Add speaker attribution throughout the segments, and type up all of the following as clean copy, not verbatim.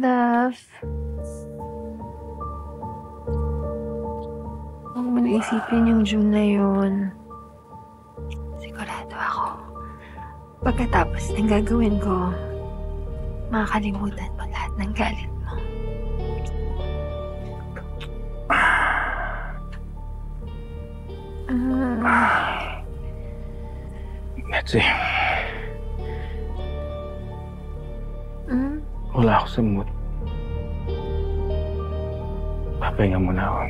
Speaker 1: Love. Huwag mo na isipin yung June na yun. Sigurado ako. Pagkatapos ng gagawin ko, makakalimutan mo lahat ng galit mo.
Speaker 2: Betsy. Wala ako sa mood. Papahinga muna ako.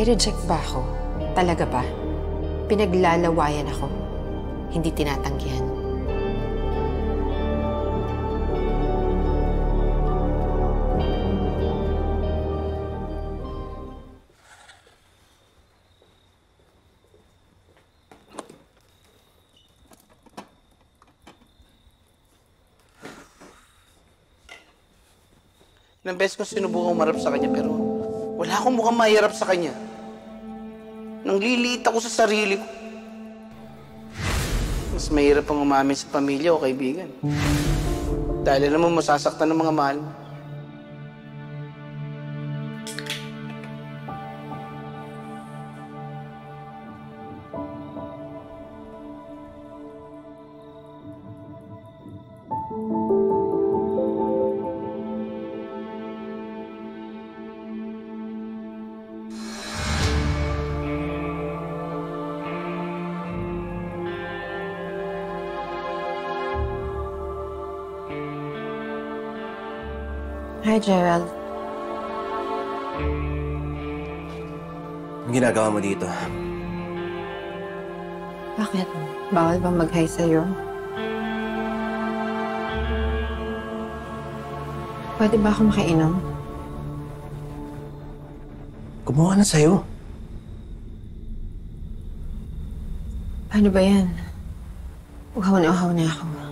Speaker 3: I-reject ba ako? Talaga ba? Pinaglalawayan ako. Hindi tinatanggihan.
Speaker 4: Ilang beses ko sinubukan umarap sa kanya pero wala akong mukhang mahirap sa kanya. Nangliliit ako sa sarili ko. Mas mahirap pang umamin sa pamilya o kaibigan. Dahil naman masasaktan ng mga mahal mo.
Speaker 3: Hi, Gerald.
Speaker 5: Anong ginagawa mo dito?
Speaker 3: Bakit? Bawal bang mag-hi sa'yo? Pwede ba ako makainom?
Speaker 5: Kumuha na sa'yo.
Speaker 3: Paano ba yan? Uhaw na ako.